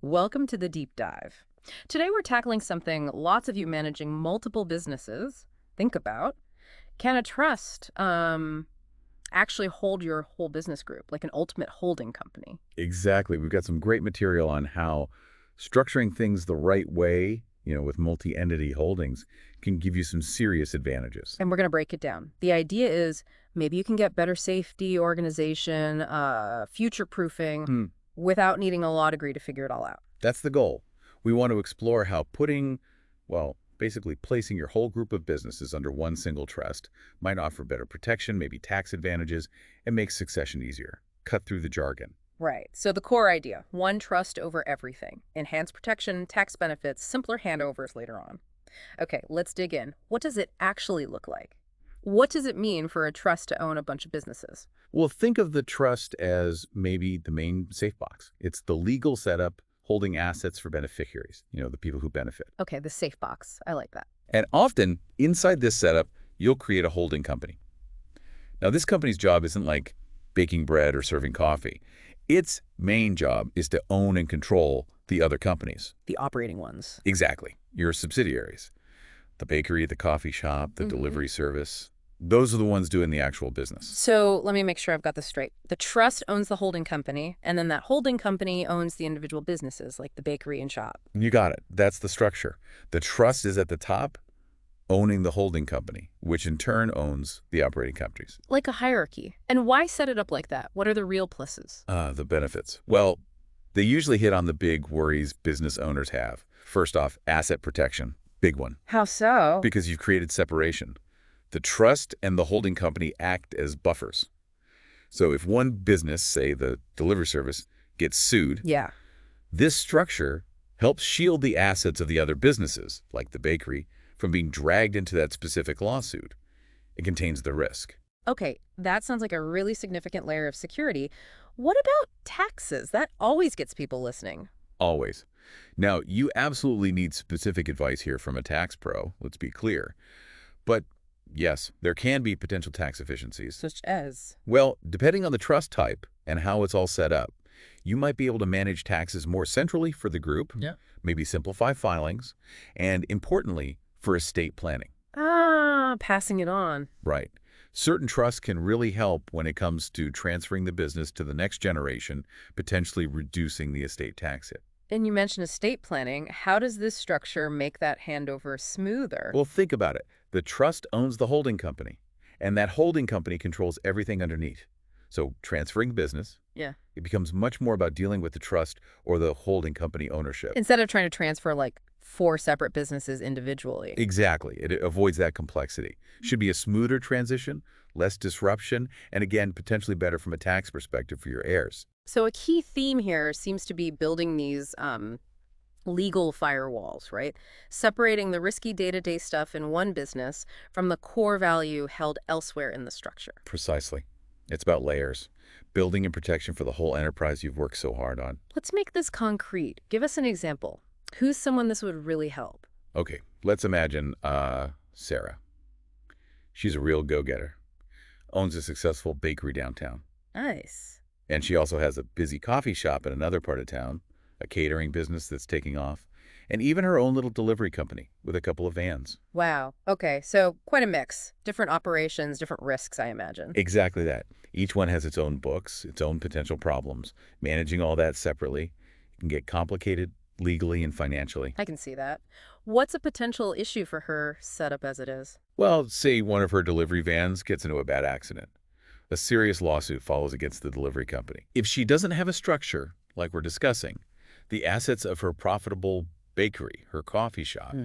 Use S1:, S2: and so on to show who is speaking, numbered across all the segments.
S1: Welcome to the deep dive. Today we're tackling something lots of you managing multiple businesses think about. Can a trust actually hold your whole business group, like an ultimate holding company?
S2: Exactly. We've got some great material on how structuring things the right way, with multi-entity holdings can give you some serious advantages.
S1: And we're going to break it down. The idea is maybe you can get better safety, organization, future-proofing
S2: Hmm.
S1: without needing a law degree to figure it all out.
S2: That's the goal. We want to explore how basically placing your whole group of businesses under one single trust might offer better protection, maybe tax advantages, and make succession easier. Cut through the jargon.
S1: Right. So the core idea, one trust over everything. Enhanced protection, tax benefits, simpler handovers later on. Okay, let's dig in. What does it actually look like? What does it mean for a trust to own a bunch of businesses?
S2: Well, think of the trust as maybe the main safe box. It's the legal setup holding assets for beneficiaries, the people who benefit.
S1: Okay, the safe box. I like that.
S2: And often, inside this setup, you'll create a holding company. Now, this company's job isn't like baking bread or serving coffee. Its main job is to own and control the other companies.
S1: The operating ones.
S2: Exactly. Your subsidiaries. The bakery, the coffee shop, the delivery service. Those are the ones doing the actual business.
S1: So let me make sure I've got this straight. The trust owns the holding company, and then that holding company owns the individual businesses, like the bakery and shop.
S2: You got it. That's the structure. The trust is at the top, owning the holding company, which in turn owns the operating companies.
S1: Like a hierarchy. And why set it up like that? What are the real pluses?
S2: The benefits. Well, they usually hit on the big worries business owners have. First off, asset protection. Big one.
S1: How so?
S2: Because you've created separation. The trust and the holding company act as buffers. So if one business, say the delivery service, gets sued,
S1: Yeah.
S2: this structure helps shield the assets of the other businesses, like the bakery, from being dragged into that specific lawsuit. It contains the risk.
S1: Okay, that sounds like a really significant layer of security. What about taxes? That always gets people listening.
S2: Always. Now, you absolutely need specific advice here from a tax pro, let's be clear. But yes, there can be potential tax efficiencies.
S1: Such as?
S2: Well, depending on the trust type and how it's all set up, you might be able to manage taxes more centrally for the group, maybe simplify filings, and importantly, for estate planning.
S1: Ah, passing it on.
S2: Right. Certain trusts can really help when it comes to transferring the business to the next generation, potentially reducing the estate tax hit.
S1: And you mentioned estate planning. How does this structure make that handover smoother?
S2: Well, think about it. The trust owns the holding company, and that holding company controls everything underneath. So transferring business, it becomes much more about dealing with the trust or the holding company ownership.
S1: Instead of trying to transfer like 4 separate businesses individually.
S2: Exactly. It avoids that complexity. Should be a smoother transition, less disruption, and again, potentially better from a tax perspective for your heirs.
S1: So a key theme here seems to be building these legal firewalls, right? Separating the risky day-to-day stuff in one business from the core value held elsewhere in the structure.
S2: Precisely. It's about layers, building in protection for the whole enterprise you've worked so hard on.
S1: Let's make this concrete. Give us an example. Who's someone this would really help?
S2: Okay, let's imagine Sarah. She's a real go-getter, owns a successful bakery downtown.
S1: Nice.
S2: And she also has a busy coffee shop in another part of town, a catering business that's taking off, and even her own little delivery company with a couple of vans.
S1: Wow. Okay, so quite a mix. Different operations, different risks, I imagine.
S2: Exactly that. Each one has its own books, its own potential problems. Managing all that separately can get complicated legally and financially.
S1: I can see that. What's a potential issue for her setup as it is?
S2: Well, say one of her delivery vans gets into a bad accident. A serious lawsuit follows against the delivery company. If she doesn't have a structure, like we're discussing, the assets of her profitable bakery, her coffee shop,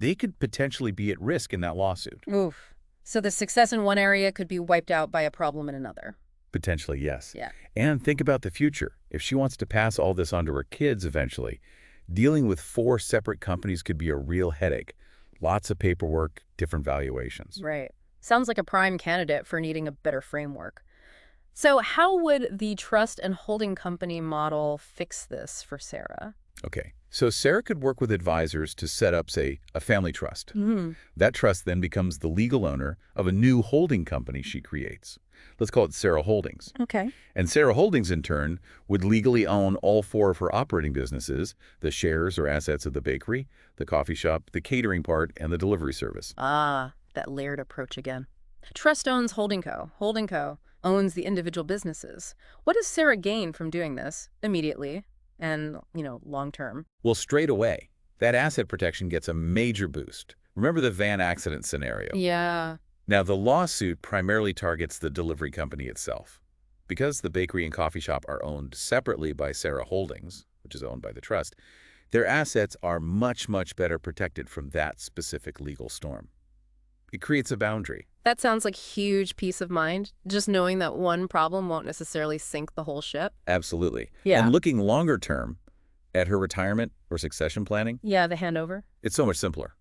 S2: they could potentially be at risk in that lawsuit.
S1: Oof. So the success in one area could be wiped out by a problem in another.
S2: Potentially, yes.
S1: Yeah.
S2: And think about the future. If she wants to pass all this on to her kids eventually, dealing with 4 separate companies could be a real headache. Lots of paperwork, different valuations.
S1: Right. Sounds like a prime candidate for needing a better framework. So how would the trust and holding company model fix this for Sarah?
S2: Okay, so Sarah could work with advisors to set up, say, a family trust. That trust then becomes the legal owner of a new holding company she creates. Let's call it Sarah Holdings.
S1: Okay.
S2: And Sarah Holdings, in turn, would legally own all four of her operating businesses, the shares or assets of the bakery, the coffee shop, the catering part, and the delivery service.
S1: Ah, that layered approach again. Trust owns Holding Co. Holding Co. owns the individual businesses. What does Sarah gain from doing this immediately and, long term?
S2: Well, straight away, that asset protection gets a major boost. Remember the van accident scenario?
S1: Yeah.
S2: Now, the lawsuit primarily targets the delivery company itself. Because the bakery and coffee shop are owned separately by Sarah Holdings, which is owned by the trust, their assets are much, much better protected from that specific legal storm. It creates a boundary.
S1: That sounds like huge peace of mind, just knowing that one problem won't necessarily sink the whole ship.
S2: Absolutely.
S1: Yeah.
S2: And looking longer term at her retirement or succession planning,
S1: Yeah, the handover.
S2: it's so much simpler.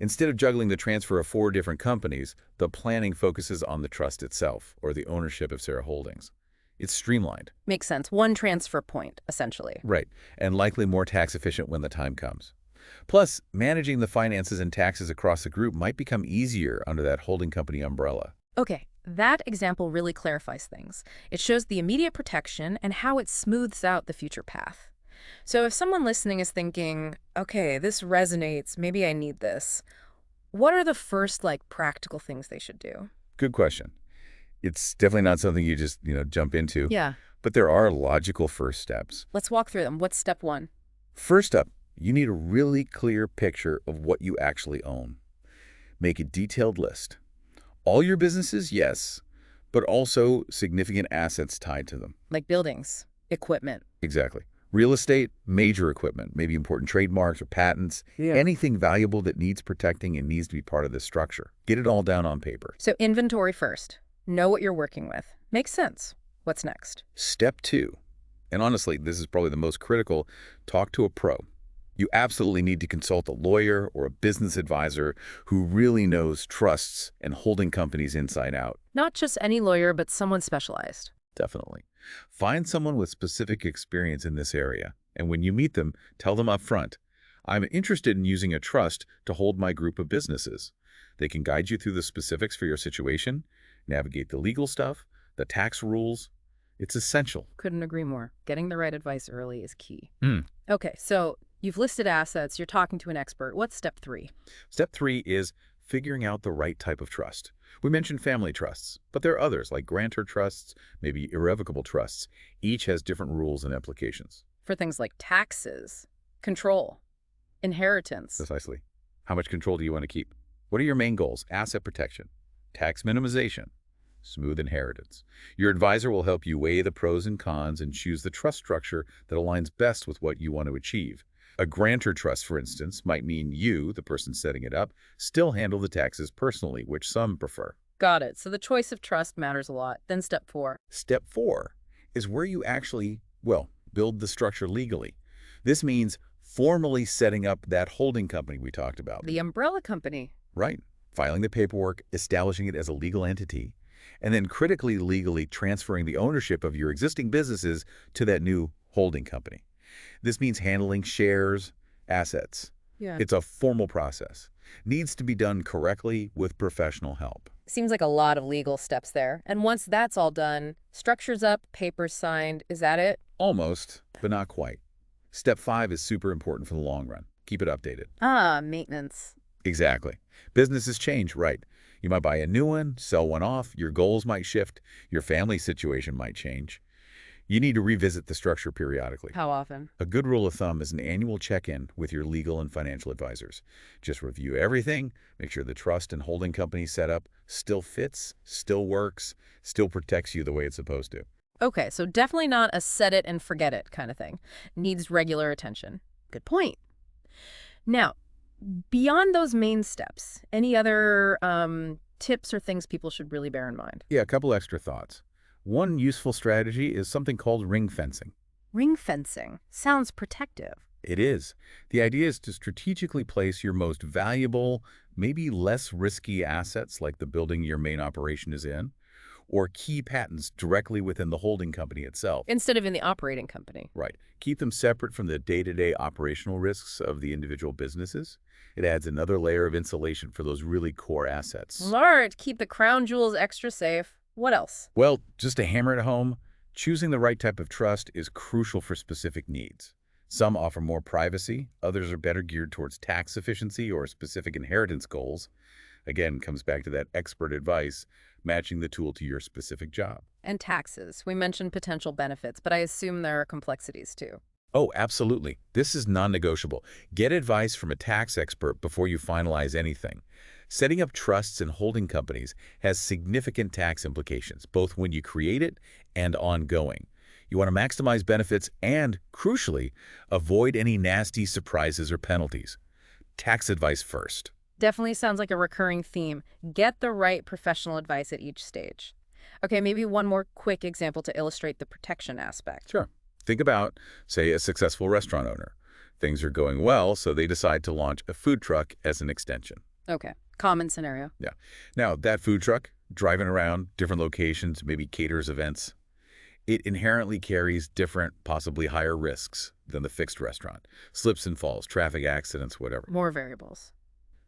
S2: Instead of juggling the transfer of 4 different companies, the planning focuses on the trust itself, or the ownership of Sarah Holdings. It's streamlined.
S1: Makes sense. One transfer point, essentially.
S2: Right, and likely more tax efficient when the time comes. Plus, managing the finances and taxes across the group might become easier under that holding company umbrella.
S1: Okay, that example really clarifies things. It shows the immediate protection and how it smooths out the future path. So if someone listening is thinking, okay, this resonates, maybe I need this, what are the first, practical things they should do?
S2: Good question. It's definitely not something you just, jump into.
S1: Yeah.
S2: But there are logical first steps.
S1: Let's walk through them. What's step one?
S2: First up, you need a really clear picture of what you actually own. Make a detailed list. All your businesses, yes, but also significant assets tied to them.
S1: Like buildings, equipment.
S2: Exactly. Real estate, major equipment, maybe important trademarks or patents,
S1: Yeah.
S2: anything valuable that needs protecting and needs to be part of this structure. Get it all down on paper.
S1: So inventory first. Know what you're working with. Makes sense. What's next?
S2: Step 2, and honestly, this is probably the most critical, talk to a pro. You absolutely need to consult a lawyer or a business advisor who really knows trusts and holding companies inside out.
S1: Not just any lawyer, but someone specialized.
S2: Definitely. Find someone with specific experience in this area, and when you meet them, tell them up front, I'm interested in using a trust to hold my group of businesses. They can guide you through the specifics for your situation, navigate the legal stuff, the tax rules. It's essential.
S1: Couldn't agree more. Getting the right advice early is key.
S2: Mm.
S1: Okay, so you've listed assets, you're talking to an expert. What's step 3?
S2: Step 3 is figuring out the right type of trust. We mentioned family trusts, but there are others like grantor trusts, maybe irrevocable trusts. Each has different rules and implications.
S1: For things like taxes, control, inheritance.
S2: Precisely. How much control do you want to keep? What are your main goals? Asset protection, tax minimization, smooth inheritance. Your advisor will help you weigh the pros and cons and choose the trust structure that aligns best with what you want to achieve. A grantor trust, for instance, might mean you, the person setting it up, still handle the taxes personally, which some prefer.
S1: Got it. So the choice of trust matters a lot. Then step 4.
S2: Step 4 is where you actually, build the structure legally. This means formally setting up that holding company we talked about.
S1: The umbrella company.
S2: Right. Filing the paperwork, establishing it as a legal entity, and then critically legally transferring the ownership of your existing businesses to that new holding company. This means handling shares, assets.
S1: Yeah.
S2: It's a formal process. Needs to be done correctly with professional help.
S1: Seems like a lot of legal steps there. And once that's all done, structure's up, papers signed. Is that it?
S2: Almost, but not quite. Step 5 is super important for the long run. Keep it updated.
S1: Ah, maintenance.
S2: Exactly. Businesses change, right? You might buy a new one, sell one off, your goals might shift, your family situation might change. You need to revisit the structure periodically.
S1: How often?
S2: A good rule of thumb is an annual check-in with your legal and financial advisors. Just review everything, make sure the trust and holding company setup still fits, still works, still protects you the way it's supposed to.
S1: Okay, so definitely not a set it and forget it kind of thing. Needs regular attention. Good point. Now, beyond those main steps, any other tips or things people should really bear in mind?
S2: Yeah, a couple extra thoughts. One useful strategy is something called ring fencing.
S1: Ring fencing. Sounds protective.
S2: It is. The idea is to strategically place your most valuable, maybe less risky assets like the building your main operation is in, or key patents directly within the holding company itself.
S1: Instead of in the operating company.
S2: Right. Keep them separate from the day-to-day operational risks of the individual businesses. It adds another layer of insulation for those really core assets.
S1: Smart. Keep the crown jewels extra safe. What else?
S2: Well, just to hammer it home, choosing the right type of trust is crucial for specific needs. Some offer more privacy, others are better geared towards tax efficiency or specific inheritance goals. Again, comes back to that expert advice, matching the tool to your specific job.
S1: And taxes. We mentioned potential benefits, but I assume there are complexities too.
S2: Oh, absolutely. This is non-negotiable. Get advice from a tax expert before you finalize anything. Setting up trusts and holding companies has significant tax implications, both when you create it and ongoing. You want to maximize benefits and, crucially, avoid any nasty surprises or penalties. Tax advice first.
S1: Definitely sounds like a recurring theme. Get the right professional advice at each stage. Okay, maybe one more quick example to illustrate the protection aspect.
S2: Sure. Think about, say, a successful restaurant owner. Things are going well, so they decide to launch a food truck as an extension.
S1: Okay, common scenario.
S2: Yeah. Now, that food truck, driving around different locations, maybe caters events, it inherently carries different, possibly higher risks than the fixed restaurant. Slips and falls, traffic accidents, whatever.
S1: More variables.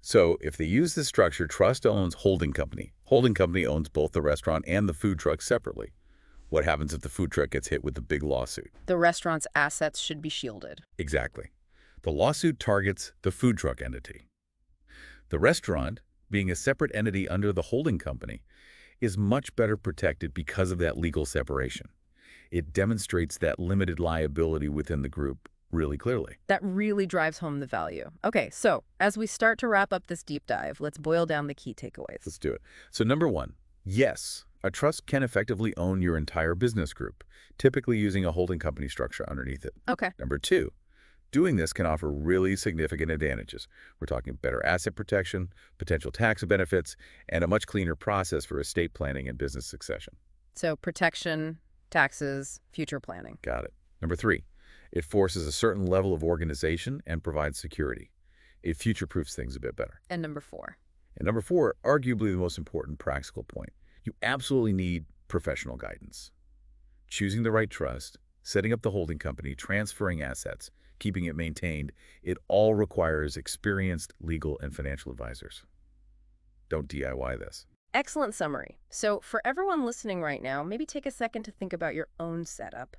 S2: So if they use this structure, trust owns holding company. Holding company owns both the restaurant and the food truck separately. What happens if the food truck gets hit with a big lawsuit?
S1: The restaurant's assets should be shielded.
S2: Exactly. The lawsuit targets the food truck entity. The restaurant, being a separate entity under the holding company, is much better protected because of that legal separation. It demonstrates that limited liability within the group really clearly.
S1: That really drives home the value. Okay, so as we start to wrap up this deep dive, let's boil down the key takeaways.
S2: Let's do it. So number one, yes, a trust can effectively own your entire business group, typically using a holding company structure underneath it.
S1: Okay.
S2: Number two, doing this can offer really significant advantages. We're talking better asset protection, potential tax benefits, and a much cleaner process for estate planning and business succession.
S1: So protection, taxes, future planning.
S2: Got it. Number three, it forces a certain level of organization and provides security. It future-proofs things a bit better.
S1: And number four.
S2: And number four, arguably the most important practical point, you absolutely need professional guidance. Choosing the right trust, setting up the holding company, transferring assets, keeping it maintained, it all requires experienced legal and financial advisors. Don't DIY this.
S1: Excellent summary. So for everyone listening right now, maybe take a second to think about your own setup.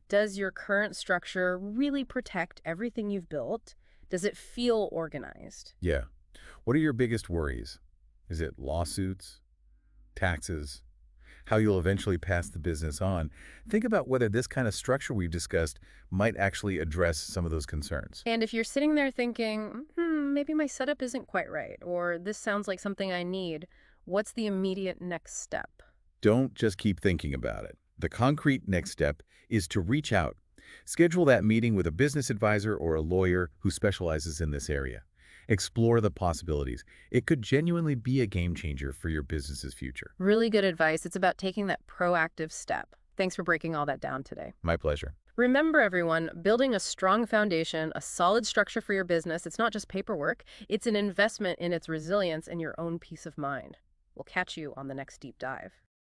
S1: Does your current structure really protect everything you've built? Does it feel organized?
S2: Yeah. What are your biggest worries? Is it lawsuits, taxes, how you'll eventually pass the business on? Think about whether this kind of structure we've discussed might actually address some of those concerns.
S1: And if you're sitting there thinking, maybe my setup isn't quite right, or this sounds like something I need, what's the immediate next step?
S2: Don't just keep thinking about it. The concrete next step is to reach out. Schedule that meeting with a business advisor or a lawyer who specializes in this area. Explore the possibilities. It could genuinely be a game changer for your business's future.
S1: Really good advice. It's about taking that proactive step. Thanks for breaking all that down today.
S2: My pleasure.
S1: Remember, everyone, building a strong foundation, a solid structure for your business, it's not just paperwork. It's an investment in its resilience and your own peace of mind. We'll catch you on the next deep dive.